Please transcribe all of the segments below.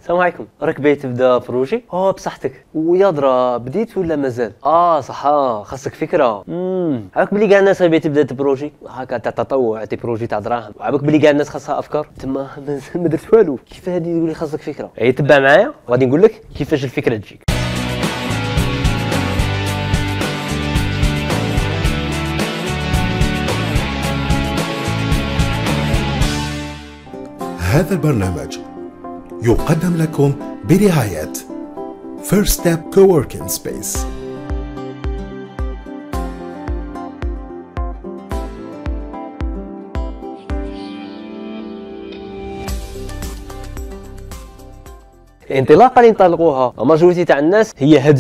السلام عليكم. راك باغي تبدا بروجي؟ بصحتك. ويا بديت ولا مازال؟ صح. خاصك فكره. عاك بلي كاع الناس باغي تبدا بروجي هكا تاع تطوع، تي بروجي تاع دراهم، وعاك بلي كاع الناس خاصها افكار. تما ما درت والو. كيف هادي تقول لي خاصك فكره؟ تبع معايا غادي نقول لك كيفاش الفكره تجيك. هذا البرنامج يقدم لكم برعاية First Step Coworking Space. الانطلاقه اللي نطلقوها ماجوريتي تاع الناس هي هذا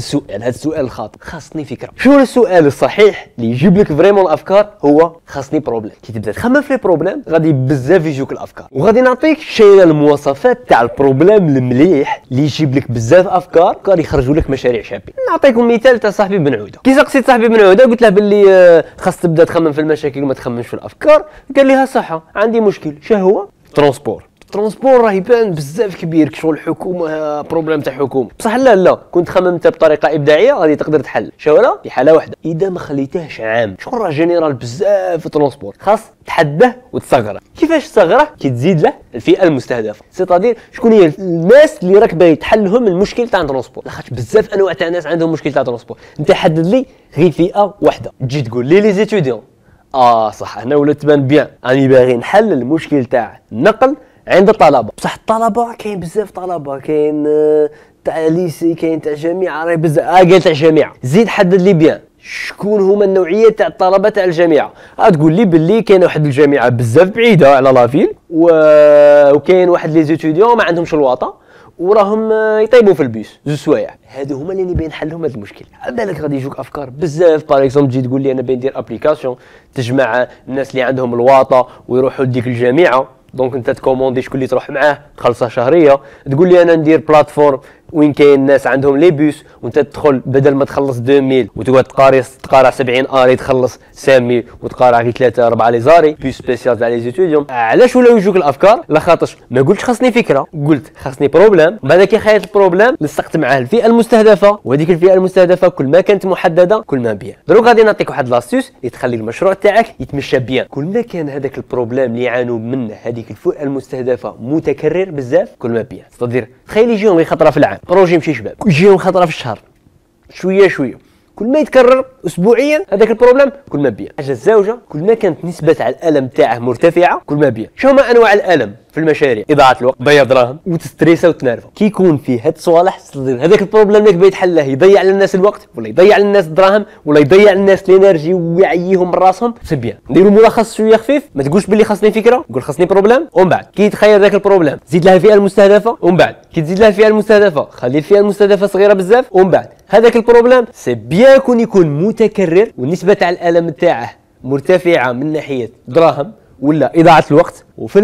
السؤال الخاطئ. خاصني فكره. شنو السؤال الصحيح اللي يجيب لك فريمون الافكار؟ هو خاصني بروبليم. كي تبدا تخمم في البروبليم غادي بزاف يجوك الافكار، وغادي نعطيك شي المواصفات تاع البروبليم المليح اللي يجيب لك بزاف افكار يخرجوا لك مشاريع شابين. نعطيكم مثال تاع صاحبي بن عوده. كي سقسيت صاحبي بن عوده قلت له باللي خاص تبدا تخمم في المشاكل وما تخممش في الافكار. قال لي صح، عندي مشكل. هو الترونسبور راه يبان بزاف كبير كشغل الحكومه، بروبليم تاع حكومه. بصح لا كنت خممت بطريقه ابداعيه غادي تقدر تحل. ولا في حاله واحده اذا ما خليتهش عام. شغل راه جينيرال بزاف في الترونسبور، خاص تحداه وتصغره. كيفاش تصغره؟ كي تزيد له الفئه المستهدفه، سيتادير شكون هي الناس اللي راك باغي تحل لهم المشكل تاع الترونسبور. لاخاطش بزاف انواع تاع ناس عندهم مشكل تاع الترونسبور. انت حدد لي غير فئه واحده. تجي تقول لي زيتيديون صح، انا ولا تبان بيان راني باغي نحل المشكل تاع النقل عند الطلبه. بصح الطلبه كاين بزاف طلبه، كاين تاع ليسي، كاين تاع جامعه، راهي بزاف. قال تاع جامعه. زيد حدد لي بيان شكون هما النوعيه تاع الطلبه تاع الجامعه. تقول لي باللي كاين واحد الجامعه بزاف بعيده على لافيل وكاين واحد لي زيتيديون ما عندهمش الواطه وراهم يطيبوا في البيس زوج سوايع. هادو هما اللي باين نحلهم هذا المشكل. على بالك غادي يجوك افكار بزاف. باغ اكزومبل تجي تقول لي انا باغي ندير ابليكاسيون تجمع الناس اللي عندهم الواطه ويروحوا لديك الجامعه. دونك انت تكوموندي شكون اللي تروح معاه تخلصها شهريه. تقول لي انا ندير بلاتفورم وين كاين الناس عندهم لي بوس، وانت تدخل بدل ما تخلص 2000 وتقعد تقارع 70 اري تخلص 5000 وتقارع غير 3 4 لي زاري بوس سبيسيال تاع لي زيتيديون. علاش ولاو يجوك الافكار؟ لاخاطرش ما قلتش خاصني فكره، قلت خاصني بروبليم. بعد كي خيط البروبليم لصقت معاه الفئه المستهدفه، وهذيك الفئه المستهدفه كل ما كانت محدده كل ما بيان. دروك غادي نعطيك واحد لاستيوس اللي تخلي المشروع تاعك يتمشى بيان. كل ما كان هذاك البروبليم اللي يعانوا منه هذيك الفئه المستهدفه متكرر بزاف كل ما بيان. تقدر تخيل يجيهم غير خطره في العام، بروجي يمشي شباب يجيهم خطره في الشهر، شويه كل ما يتكرر اسبوعيا هذاك البروبليم كل ما بيان. حاجه الزوجه كل ما كانت نسبه على الالم تاعه مرتفعه كل ما بيان. شو هما انواع الالم في المشاريع؟ اضاعه الوقت، ضيع دراهم، وتستريسا وتنرفا. كي يكون فيه هاد الصوالح هذاك البروبليم اللي باغي تحله يضيع على الناس الوقت ولا يضيع على الناس الدراهم ولا يضيع الناس الانرجي ويعييهم من راسهم. سي بيان نديروا ملخص شويه خفيف. ما تقولش باللي خاصني فكره، قول خاصني بروبليم. ومن بعد كي تخير ذاك البروبليم زيد لها الفئه المستهدفه. ومن بعد كي تزيد لها الفئه المستهدفه خلي الفئه المستهدفه صغيره بزاف. ومن بعد هذاك البروبليم سي بيان يكون متكرر والنسبه تاع الالم تاعه مرتفعه من ناحيه دراهم ولا اضاعه الوقت. وفي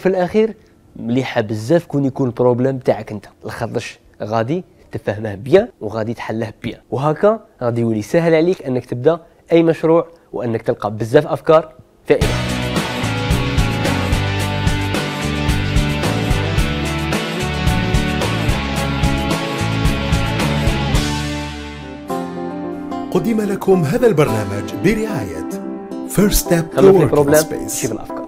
الاخير مليحه بزاف يكون البروبليم تاعك انت، لخاطرش غادي تفهمه بيان وغادي تحله بيان. وهكا غادي يولي سهل عليك انك تبدا اي مشروع وانك تلقى بزاف افكار فائده. قدم لكم هذا البرنامج برعاية First Step خمم في Coworking البروبليم Space. شوف الافكار.